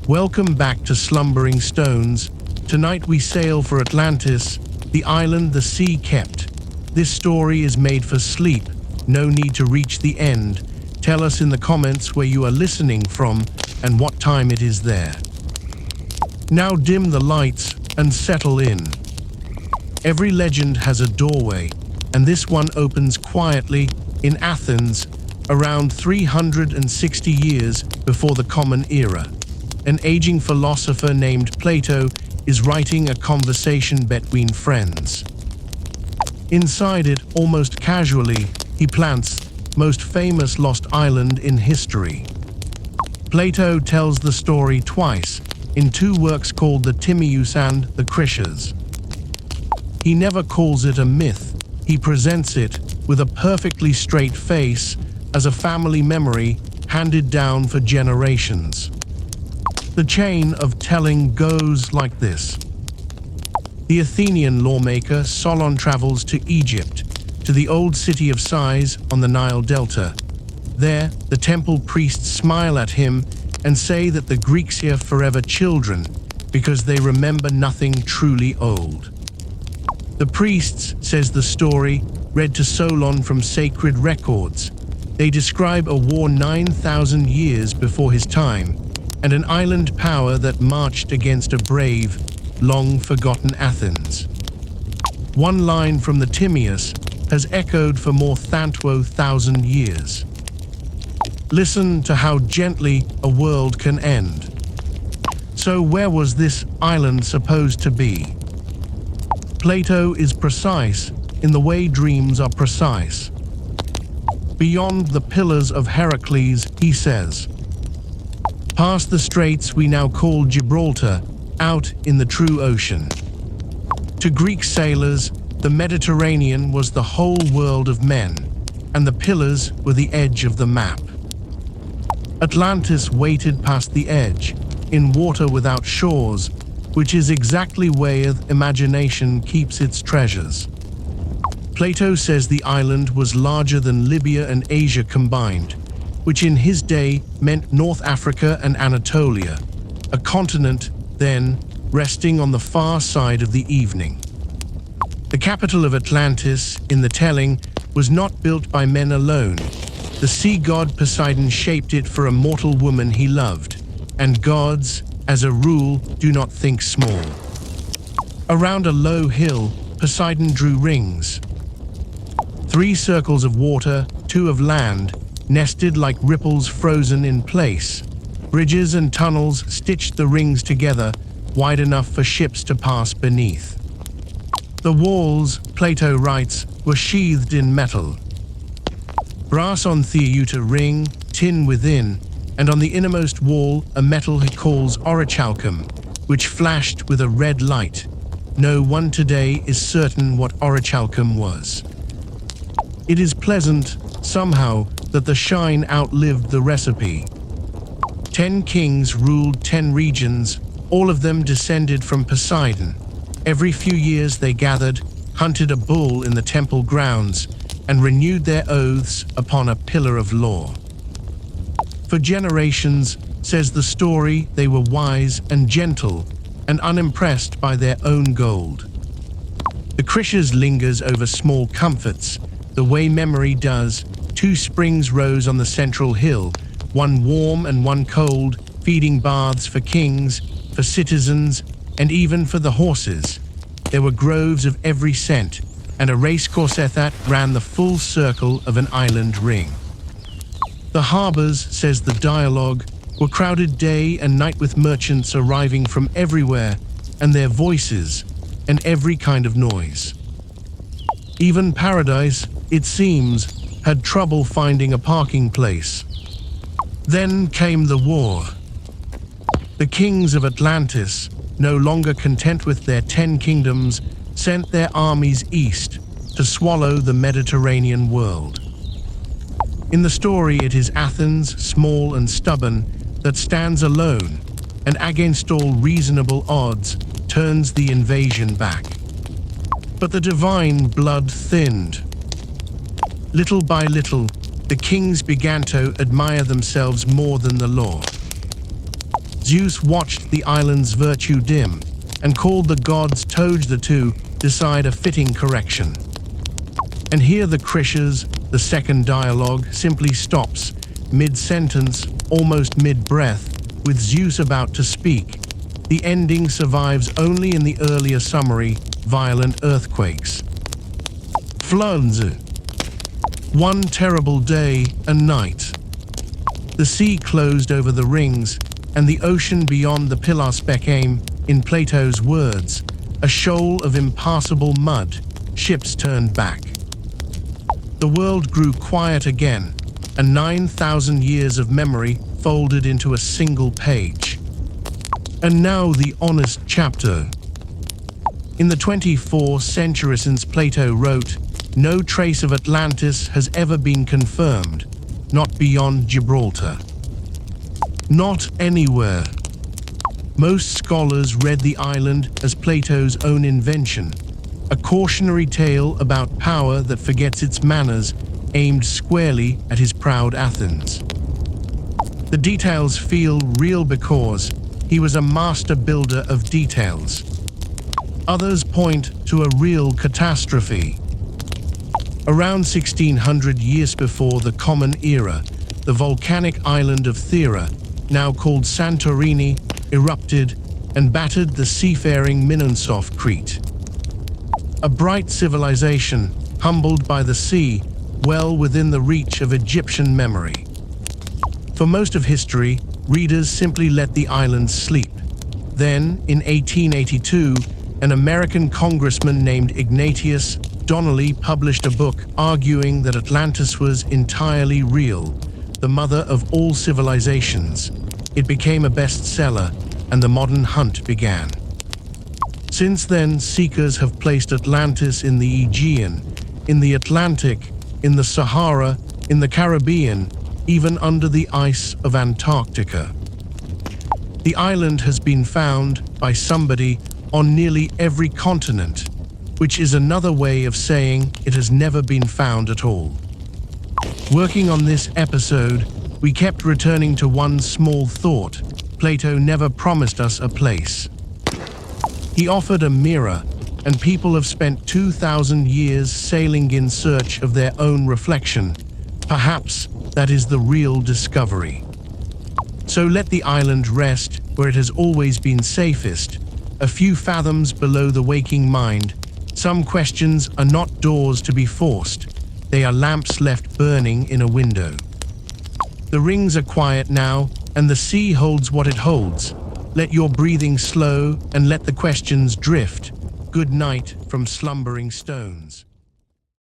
Welcome back to Slumbering Stones. Tonight we sail for Atlantis, the island the sea kept. This story is made for sleep. No need to reach the end. Tell us in the comments where you are listening from and what time it is there. Now dim the lights and settle in. Every legend has a doorway, and this one opens quietly in Athens around 360 years before the Common Era. An aging philosopher named Plato is writing a conversation between friends. Inside it, almost casually, he plants most famous lost island in history. Plato tells the story twice, in two works called the Timaeus and the Critias. He never calls it a myth. He presents it with a perfectly straight face as a family memory handed down for generations. The chain of telling goes like this. The Athenian lawmaker Solon travels to Egypt, to the old city of Sais on the Nile Delta. There, the temple priests smile at him and say that the Greeks are forever children because they remember nothing truly old. The priests, says the story, read to Solon from sacred records. They describe a war 9,000 years before his time, and an island power that marched against a brave, long-forgotten Athens. One line from the Timaeus has echoed for more than 1,000 years. Listen to how gently a world can end. So where was this island supposed to be? Plato is precise in the way dreams are precise. Beyond the Pillars of Heracles, he says, past the straits we now call Gibraltar, out in the true ocean. To Greek sailors, the Mediterranean was the whole world of men, and the pillars were the edge of the map. Atlantis waited past the edge, in water without shores, which is exactly where imagination keeps its treasures. Plato says the island was larger than Libya and Asia combined, which in his day meant North Africa and Anatolia, a continent, then, resting on the far side of the evening. The capital of Atlantis, in the telling, was not built by men alone. The sea god Poseidon shaped it for a mortal woman he loved, and gods, as a rule, do not think small. Around a low hill, Poseidon drew rings. 3 circles of water, 2 of land, nested like ripples frozen in place. Bridges and tunnels stitched the rings together, wide enough for ships to pass beneath. The walls, Plato writes, were sheathed in metal. Brass on the outer ring, tin within, and on the innermost wall a metal he calls orichalcum, which flashed with a red light. No one today is certain what orichalcum was. It is pleasant, somehow, that the shine outlived the recipe. 10 kings ruled 10 regions, all of them descended from Poseidon. Every few years they gathered, hunted a bull in the temple grounds, and renewed their oaths upon a pillar of law. For generations, says the story, they were wise and gentle, and unimpressed by their own gold. The Critias lingers over small comforts, the way memory does. 2 springs rose on the central hill, one warm and one cold, feeding baths for kings, for citizens, and even for the horses. There were groves of every scent, and a racecourse that ran the full circle of an island ring. The harbors, says the dialogue, were crowded day and night with merchants arriving from everywhere, and their voices, and every kind of noise. Even paradise, it seems, had trouble finding a parking place. Then came the war. The kings of Atlantis, no longer content with their 10 kingdoms, sent their armies east to swallow the Mediterranean world. In the story, it is Athens, small and stubborn, that stands alone, and against all reasonable odds, turns the invasion back. But the divine blood thinned. Little by little, the kings began to admire themselves more than the law. Zeus watched the island's virtue dim and called the gods Toj to decide a fitting correction. And here the Krishas, the second dialogue, simply stops, mid-sentence, almost mid-breath, with Zeus about to speak. The ending survives only in the earlier summary, violent earthquakes. Floods. One terrible day and night. The sea closed over the rings, and the ocean beyond the Pillars became, in Plato's words, a shoal of impassable mud. Ships turned back. The world grew quiet again, and 9,000 years of memory folded into a single page. And now the honest chapter. In the 24th century since Plato wrote, no trace of Atlantis has ever been confirmed, not beyond Gibraltar. Not anywhere. Most scholars read the island as Plato's own invention, a cautionary tale about power that forgets its manners, aimed squarely at his proud Athens. The details feel real because he was a master builder of details. Others point to a real catastrophe. Around 1600 years before the Common Era, the volcanic island of Thera, now called Santorini, erupted and battered the seafaring Minons of Crete. A bright civilization, humbled by the sea, well within the reach of Egyptian memory. For most of history, readers simply let the island sleep. Then, in 1882, an American congressman named Ignatius Donnelly published a book arguing that Atlantis was entirely real, the mother of all civilizations. It became a bestseller, and the modern hunt began. Since then, seekers have placed Atlantis in the Aegean, in the Atlantic, in the Sahara, in the Caribbean, even under the ice of Antarctica. The island has been found by somebody on nearly every continent, which is another way of saying it has never been found at all. Working on this episode, we kept returning to one small thought. Plato never promised us a place. He offered a mirror, and people have spent 2,000 years sailing in search of their own reflection. Perhaps that is the real discovery. So let the island rest where it has always been safest, a few fathoms below the waking mind. Some questions are not doors to be forced. They are lamps left burning in a window. The rings are quiet now, and the sea holds what it holds. Let your breathing slow and let the questions drift. Good night from slumbering stones.